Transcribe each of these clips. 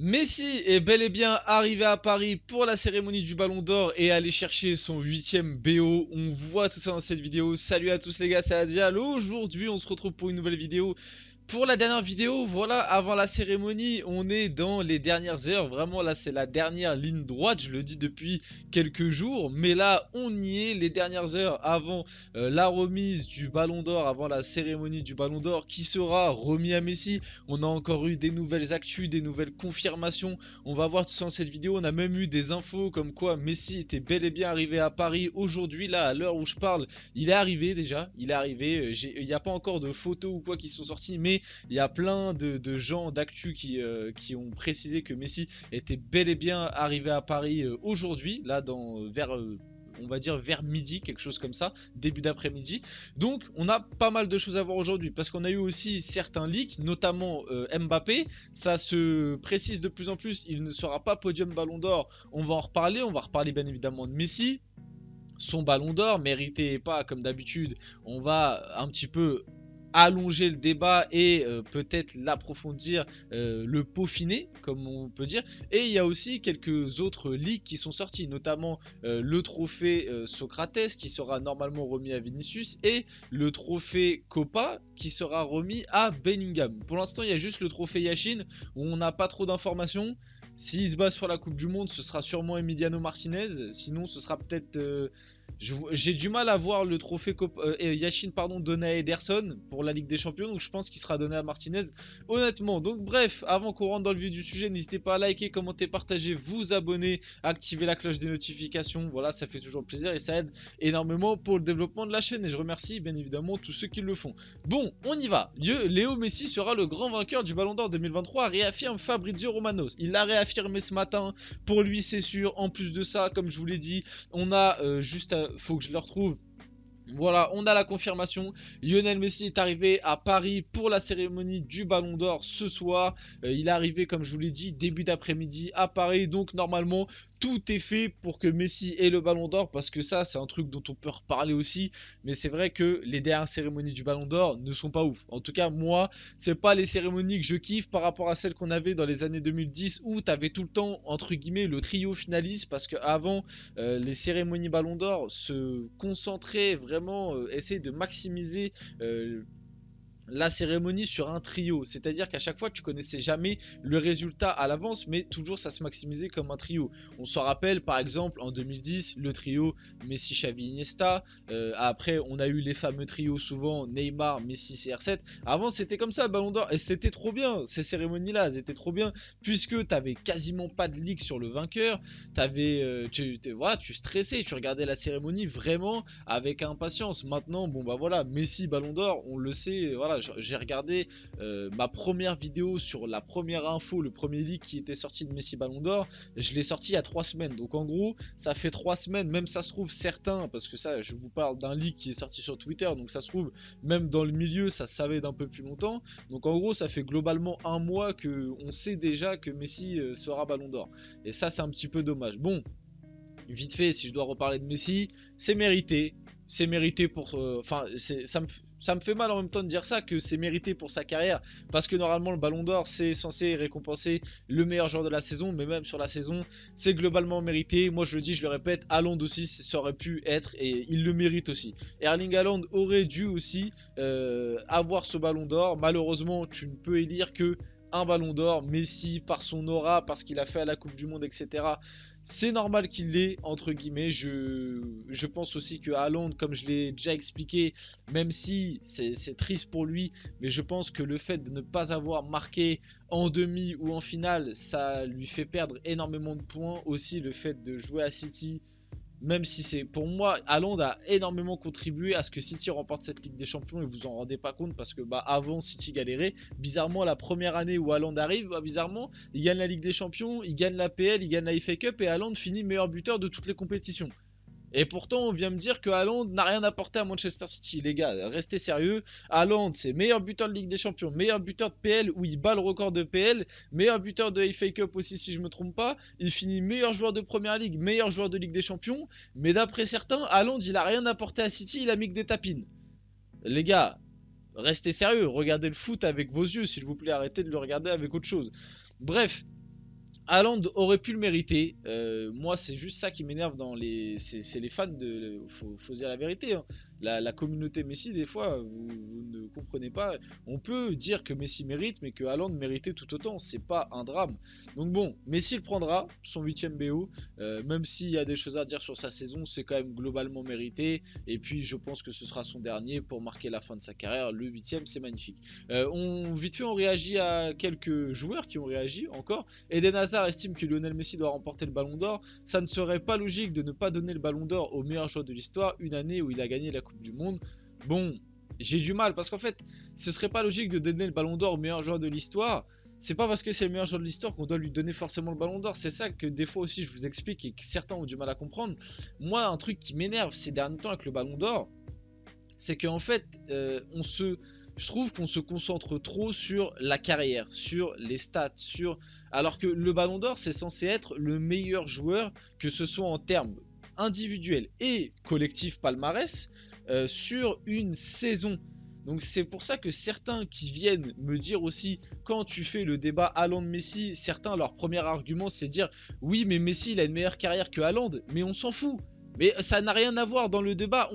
Messi est bel et bien arrivé à Paris pour la cérémonie du Ballon d'Or et aller chercher son 8ème BO. On voit tout ça dans cette vidéo. Salut à tous les gars, c'est Azial. Aujourd'hui, on se retrouve pour une nouvelle vidéo. Pour la dernière vidéo, voilà, avant la cérémonie, on est dans les dernières heures. Vraiment, là, c'est la dernière ligne droite. Je le dis depuis quelques jours. Mais là, on y est. Les dernières heures avant la remise du Ballon d'Or, avant la cérémonie du Ballon d'Or qui sera remis à Messi. On a encore eu des nouvelles actus, des nouvelles confirmations. On va voir tout ça dans cette vidéo. On a même eu des infos comme quoi Messi était bel et bien arrivé à Paris aujourd'hui. Là, à l'heure où je parle, il est arrivé déjà. Il est arrivé. Il n'y a pas encore de photos ou quoi qui sont sorties, mais il y a plein de gens d'actu qui ont précisé que Messi était bel et bien arrivé à Paris aujourd'hui, là vers on va dire vers midi, quelque chose comme ça, début d'après-midi. Donc on a pas mal de choses à voir aujourd'hui, parce qu'on a eu aussi certains leaks, notamment Mbappé. Ça se précise de plus en plus, il ne sera pas podium Ballon d'Or. On va en reparler bien évidemment de Messi. Son Ballon d'Or méritait pas comme d'habitude. On va un petit peu allonger le débat et peut-être l'approfondir, le peaufiner comme on peut dire. Et il y a aussi quelques autres leaks qui sont sortis, notamment le trophée Socrates qui sera normalement remis à Vinicius et le trophée Copa qui sera remis à Bellingham. Pour l'instant il y a juste le trophée Yashin où on n'a pas trop d'informations. S'il se base sur la Coupe du Monde, ce sera sûrement Emiliano Martinez. Sinon, ce sera peut-être... j'ai du mal à voir le trophée Yashin donné à Ederson pour la Ligue des Champions. Donc, je pense qu'il sera donné à Martinez. Honnêtement. Donc, bref, avant qu'on rentre dans le vif du sujet, n'hésitez pas à liker, commenter, partager, vous abonner, activer la cloche des notifications. Voilà, ça fait toujours plaisir et ça aide énormément pour le développement de la chaîne. Et je remercie bien évidemment tous ceux qui le font. Bon, on y va. Léo Messi sera le grand vainqueur du Ballon d'Or 2023, réaffirme Fabrizio Romano. Il l'a réaffirmé ce matin. Pour lui, c'est sûr. En plus de ça, comme je vous l'ai dit, on a faut que je le retrouve. Voilà, on a la confirmation. Lionel Messi est arrivé à Paris pour la cérémonie du Ballon d'Or ce soir. Il est arrivé, comme je vous l'ai dit, début d'après-midi à Paris. Donc normalement, tout est fait pour que Messi ait le Ballon d'Or. Parce que ça, c'est un truc dont on peut reparler aussi. Mais c'est vrai que les dernières cérémonies du Ballon d'Or ne sont pas ouf. En tout cas, moi, c'est pas les cérémonies que je kiffe par rapport à celles qu'on avait dans les années 2010 où tu avais tout le temps, entre guillemets, le trio finaliste. Parce qu'avant, les cérémonies Ballon d'Or se concentraient vraiment, essayer de maximiser la cérémonie sur un trio, c'est-à-dire qu'à chaque fois tu connaissais jamais le résultat à l'avance, mais toujours ça se maximisait comme un trio. On s'en rappelle par exemple en 2010 le trio Messi, Xavi, Iniesta. Après on a eu les fameux trios souvent Neymar, Messi, CR7. Avant c'était comme ça le Ballon d'Or et c'était trop bien. Ces cérémonies là, elles étaient trop bien puisque t'avais quasiment pas de leak sur le vainqueur. Voilà, tu stressais, tu regardais la cérémonie vraiment avec impatience. Maintenant bon bah voilà, Messi Ballon d'Or, on le sait, voilà, j'ai regardé ma première vidéo sur la première info, le premier leak qui était sorti de Messi Ballon d'Or. Je l'ai sorti il y a 3 semaines. Donc en gros, ça fait 3 semaines. Même ça se trouve certains, parce que ça, je vous parle d'un leak qui est sorti sur Twitter. Donc ça se trouve, même dans le milieu, ça se savait d'un peu plus longtemps. Donc en gros, ça fait globalement un mois qu'on sait déjà que Messi sera Ballon d'Or. Et ça, c'est un petit peu dommage. Bon, vite fait, si je dois reparler de Messi, c'est mérité. C'est mérité pour... Enfin, ça me fait mal en même temps de dire ça, que c'est mérité pour sa carrière. Parce que normalement, le Ballon d'Or, c'est censé récompenser le meilleur joueur de la saison. Mais même sur la saison, c'est globalement mérité. Moi, je le dis, je le répète, Haaland aussi, ça aurait pu être. Et il le mérite aussi. Erling Haaland aurait dû aussi avoir ce Ballon d'Or. Malheureusement, tu ne peux élire que un Ballon d'Or. Messi, par son aura, parce qu'il a fait à la Coupe du Monde, etc., c'est normal qu'il l'ait, entre guillemets. Je pense aussi que Haaland, comme je l'ai déjà expliqué, même si c'est triste pour lui, mais je pense que le fait de ne pas avoir marqué en demi ou en finale, ça lui fait perdre énormément de points. Aussi le fait de jouer à City, même si c'est, pour moi, Haaland a énormément contribué à ce que City remporte cette Ligue des Champions et vous en rendez pas compte parce que bah avant City galérait. Bizarrement, la première année où Haaland arrive, bah, bizarrement, il gagne la Ligue des Champions, il gagne la PL, il gagne la FA Cup et Haaland finit meilleur buteur de toutes les compétitions. Et pourtant, on vient me dire que Haaland n'a rien apporté à Manchester City. Les gars, restez sérieux. Haaland, c'est meilleur buteur de Ligue des Champions, meilleur buteur de PL où il bat le record de PL, meilleur buteur de FA Cup aussi si je me trompe pas. Il finit meilleur joueur de Première Ligue, meilleur joueur de Ligue des Champions. Mais d'après certains, Haaland, il a rien apporté à City, il a mis que des tapines. Les gars, restez sérieux. Regardez le foot avec vos yeux, s'il vous plaît. Arrêtez de le regarder avec autre chose. Bref. Haaland aurait pu le mériter. Moi, c'est juste ça qui m'énerve dans les. C'est les fans de. Faut dire la vérité. Hein. La communauté Messi, des fois, vous ne comprenez pas. On peut dire que Messi mérite, mais que Haaland méritait tout autant. C'est pas un drame. Donc bon, Messi le prendra, son 8ème BO. Même s'il y a des choses à dire sur sa saison, c'est quand même globalement mérité. Et puis, je pense que ce sera son dernier pour marquer la fin de sa carrière. Le 8ème, c'est magnifique. Vite fait, on réagit à quelques joueurs qui ont réagi encore. Eden Hazard estime que Lionel Messi doit remporter le Ballon d'Or. Ça ne serait pas logique de ne pas donner le Ballon d'Or au meilleur joueur de l'histoire une année où il a gagné la Coupe du Monde. Bon, j'ai du mal parce qu'en fait, ce serait pas logique de donner le Ballon d'Or au meilleur joueur de l'histoire. C'est pas parce que c'est le meilleur joueur de l'histoire qu'on doit lui donner forcément le Ballon d'Or. C'est ça que des fois aussi je vous explique et que certains ont du mal à comprendre. Moi, un truc qui m'énerve ces derniers temps avec le Ballon d'Or, c'est qu'en fait, je trouve qu'on se concentre trop sur la carrière, sur les stats, alors que le Ballon d'Or, c'est censé être le meilleur joueur, que ce soit en termes individuels et collectifs palmarès, sur une saison. Donc c'est pour ça que certains qui viennent me dire aussi, quand tu fais le débat Haaland-Messi, certains, leur premier argument, c'est dire « Oui, mais Messi, il a une meilleure carrière que Haaland », mais on s'en fout. Mais ça n'a rien à voir dans le débat.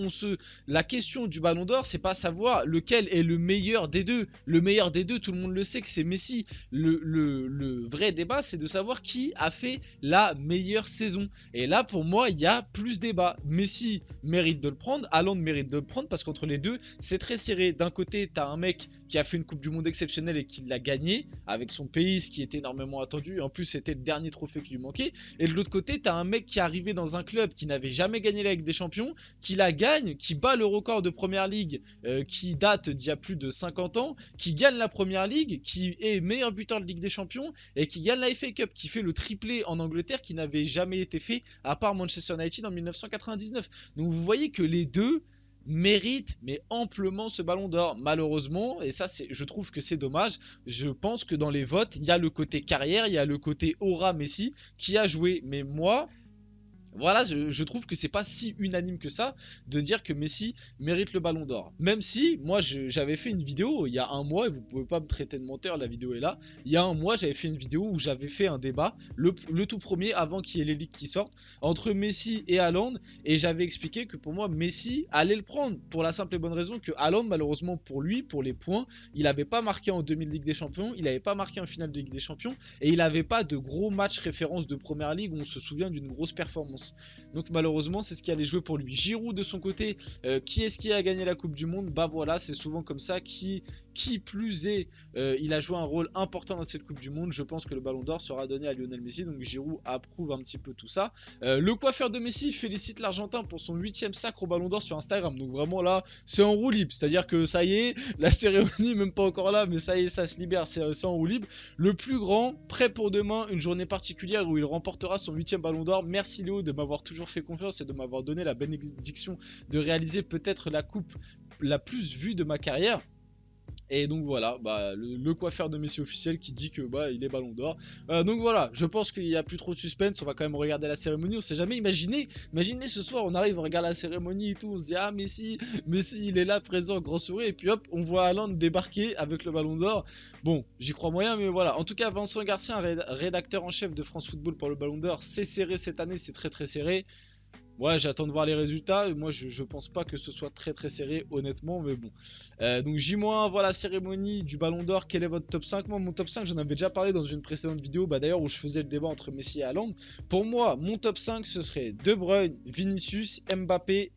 La question du Ballon d'Or, c'est pas savoir lequel est le meilleur des deux. Le meilleur des deux, tout le monde le sait que c'est Messi. Le vrai débat, c'est de savoir qui a fait la meilleure saison. Et là, pour moi, il y a plus débat. Messi mérite de le prendre, Haaland mérite de le prendre parce qu'entre les deux, c'est très serré. D'un côté, t'as un mec qui a fait une Coupe du Monde exceptionnelle et qui l'a gagné avec son pays, ce qui était énormément attendu. Et en plus, c'était le dernier trophée qui lui manquait. Et de l'autre côté, t'as un mec qui est arrivé dans un club qui n'avait jamais gagné la Ligue des Champions, qui la gagne, qui bat le record de Première Ligue qui date d'il y a plus de 50 ans, qui gagne la Première Ligue, qui est meilleur buteur de Ligue des Champions et qui gagne la FA Cup, qui fait le triplé en Angleterre qui n'avait jamais été fait à part Manchester United en 1999. Donc vous voyez que les deux méritent mais amplement ce Ballon d'Or. Malheureusement, et ça je trouve que c'est dommage, je pense que dans les votes, il y a le côté carrière, il y a le côté aura Messi qui a joué. Mais moi, voilà, je trouve que c'est pas si unanime que ça de dire que Messi mérite le Ballon d'Or. Même si, moi, j'avais fait une vidéo il y a un mois, et vous pouvez pas me traiter de menteur, la vidéo est là. Il y a un mois, j'avais fait une vidéo où j'avais fait un débat, le tout premier, avant qu'il y ait les ligues qui sortent, entre Messi et Haaland, et j'avais expliqué que pour moi, Messi allait le prendre, pour la simple et bonne raison que Haaland, malheureusement pour lui, pour les points, il n'avait pas marqué en 2000 Ligue des Champions, il n'avait pas marqué en finale de Ligue des Champions, et il n'avait pas de gros matchs référence de Première Ligue où on se souvient d'une grosse performance. Donc malheureusement c'est ce qui allait jouer pour lui. Giroud de son côté, qui est-ce qui a gagné la Coupe du Monde? Bah voilà, c'est souvent comme ça. Qui plus est, il a joué un rôle important dans cette Coupe du Monde. Je pense que le Ballon d'Or sera donné à Lionel Messi. Donc Giroud approuve un petit peu tout ça. Le coiffeur de Messi félicite l'Argentin pour son 8ème sacre au Ballon d'Or sur Instagram. Donc vraiment là, c'est en roue libre. C'est-à-dire que ça y est, la cérémonie même pas encore là, mais ça y est, ça se libère, c'est en roue libre. Le plus grand, prêt pour demain, une journée particulière où il remportera son 8ème Ballon d'Or. Merci Léo de m'avoir toujours fait confiance et de m'avoir donné la bénédiction de réaliser peut-être la coupe la plus vue de ma carrière. Et donc voilà, bah, le coiffeur de Messi officiel qui dit que bah il est Ballon d'Or. Donc voilà, je pense qu'il n'y a plus trop de suspense. On va quand même regarder la cérémonie. On s'est jamais imaginé ce soir on arrive, on regarde la cérémonie et tout, on se dit ah Messi il est là présent, grand sourire, et puis hop on voit Haaland débarquer avec le Ballon d'Or. Bon, j'y crois moyen, mais voilà. En tout cas, Vincent Garcia, rédacteur en chef de France Football pour le Ballon d'Or, c'est serré cette année, c'est très très serré. Ouais, j'attends de voir les résultats. Moi, je pense pas que ce soit très très serré, honnêtement, mais bon. Donc, J-1, voilà, cérémonie du Ballon d'Or. Quel est votre top 5? Moi, mon top 5, j'en avais déjà parlé dans une précédente vidéo, bah d'ailleurs, où je faisais le débat entre Messi et Haaland. Pour moi, mon top 5, ce serait De Bruyne, Vinicius, Mbappé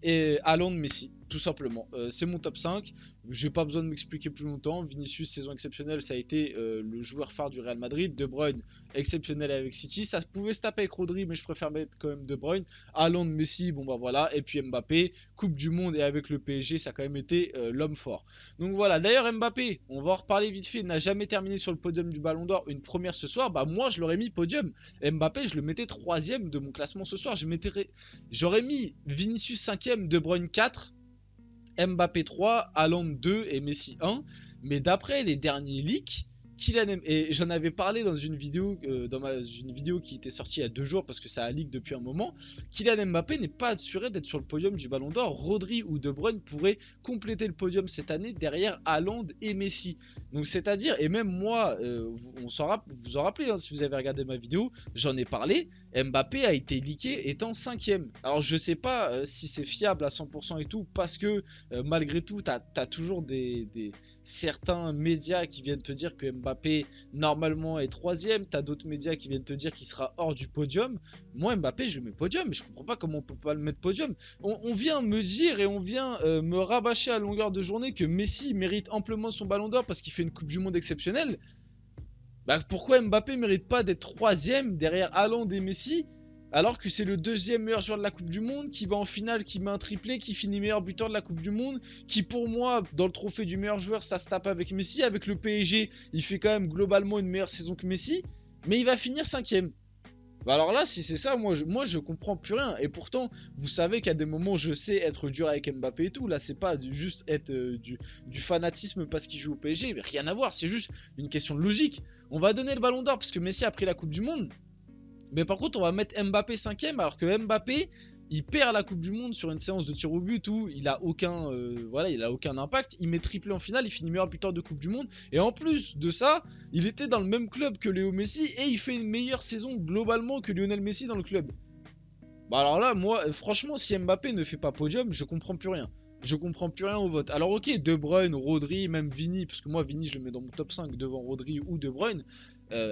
et Haaland, Messi. Tout simplement, c'est mon top 5. J'ai pas besoin de m'expliquer plus longtemps. Vinicius, saison exceptionnelle, ça a été le joueur phare du Real Madrid. De Bruyne, exceptionnel avec City. Ça pouvait se taper avec Rodri, mais je préfère mettre quand même De Bruyne. Haaland, Messi, bon bah voilà. Et puis Mbappé, Coupe du Monde et avec le PSG, ça a quand même été l'homme fort. Donc voilà, d'ailleurs Mbappé, on va en reparler vite fait, n'a jamais terminé sur le podium du Ballon d'Or. Une première ce soir, bah moi je l'aurais mis podium. Mbappé, je le mettais 3ème de mon classement ce soir. J'aurais mis Vinicius 5ème, De Bruyne 4. Mbappé 3, Haaland 2 et Messi 1. Mais d'après les derniers leaks Et j'en avais parlé dans une vidéo, une vidéo qui était sortie il y a 2 jours parce que ça a leak depuis un moment. Kylian Mbappé n'est pas assuré d'être sur le podium du Ballon d'Or. Rodri ou De Bruyne pourraient compléter le podium cette année derrière Haaland et Messi. Donc c'est-à-dire, et même moi, vous en rappelez, hein, si vous avez regardé ma vidéo, j'en ai parlé, Mbappé a été leaké étant 5ème. Alors je sais pas si c'est fiable à 100% et tout, parce que malgré tout, t'as toujours certains médias qui viennent te dire que Mbappé normalement est 3ème, t'as d'autres médias qui viennent te dire qu'il sera hors du podium. Moi Mbappé je le mets podium, mais je comprends pas comment on peut pas le mettre podium. On vient me dire et on vient me rabâcher à longueur de journée que Messi mérite amplement son ballon d'or parce qu'il fait une Coupe du Monde exceptionnelle. Bah pourquoi Mbappé mérite pas d'être 3ème derrière Haaland et Messi alors que c'est le 2ème meilleur joueur de la Coupe du Monde, qui va en finale, qui met un triplé, qui finit meilleur buteur de la Coupe du Monde, qui pour moi, dans le trophée du meilleur joueur, ça se tape avec Messi. Avec le PSG, il fait quand même globalement une meilleure saison que Messi, mais il va finir 5ème. Bah alors là, si c'est ça, moi je comprends plus rien. Et pourtant, vous savez qu'à des moments, je sais être dur avec Mbappé et tout. Là, c'est pas juste être du fanatisme parce qu'il joue au PSG. Mais rien à voir, c'est juste une question de logique. On va donner le ballon d'or parce que Messi a pris la Coupe du Monde. Mais par contre, on va mettre Mbappé 5ème alors que Mbappé, il perd la Coupe du Monde sur une séance de tir au but où il a aucun, il a aucun impact. Il met triplé en finale, il finit meilleur buteur de Coupe du Monde. Et en plus de ça, il était dans le même club que Léo Messi et il fait une meilleure saison globalement que Lionel Messi dans le club. Bah alors là, moi, franchement, si Mbappé ne fait pas podium, je comprends plus rien. Je comprends plus rien au vote. Alors ok, De Bruyne, Rodri, même Vini, parce que moi Vini je le mets dans mon top 5 devant Rodri ou De Bruyne.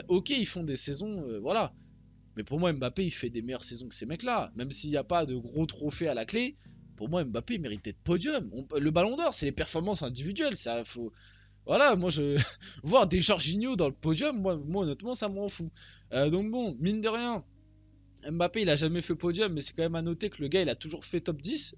Ok, ils font des saisons, voilà. Mais pour moi, Mbappé, il fait des meilleures saisons que ces mecs-là. Même s'il n'y a pas de gros trophées à la clé, pour moi, Mbappé, il mérite d'être podium. Le ballon d'or, c'est les performances individuelles. Ça, faut... Voilà, moi, voir des Jorginho dans le podium, moi honnêtement, ça m'en fout. Donc bon, mine de rien, Mbappé, il a jamais fait podium, mais c'est quand même à noter que le gars, il a toujours fait top 10.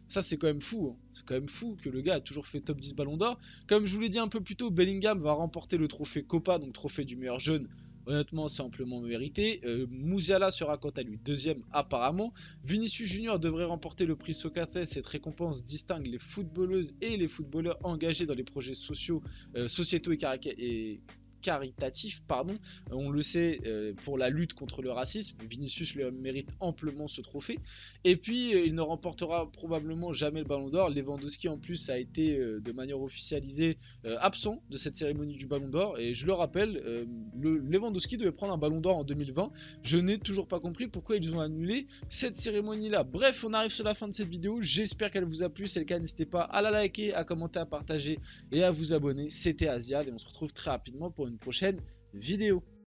Ça, c'est quand même fou. Hein. C'est quand même fou que le gars a toujours fait top 10 ballon d'or. Comme je vous l'ai dit un peu plus tôt, Bellingham va remporter le trophée Copa, donc trophée du meilleur jeune. Honnêtement, c'est amplement mérité. Musiala sera quant à lui 2ème apparemment. Vinicius Junior devrait remporter le prix Socrates. Cette récompense distingue les footballeuses et les footballeurs engagés dans les projets sociétaux et caritatif, pardon. On le sait, pour la lutte contre le racisme, Vinicius le mérite amplement ce trophée. Et puis il ne remportera probablement jamais le ballon d'or. Lewandowski en plus a été de manière officialisée absent de cette cérémonie du ballon d'or. Et je le rappelle, Lewandowski devait prendre un ballon d'or en 2020. Je n'ai toujours pas compris pourquoi ils ont annulé cette cérémonie là. Bref, on arrive sur la fin de cette vidéo. J'espère qu'elle vous a plu. Si c'est le cas, n'hésitez pas à la liker, à commenter, à partager et à vous abonner. C'était Azial et on se retrouve très rapidement pour une prochaine vidéo.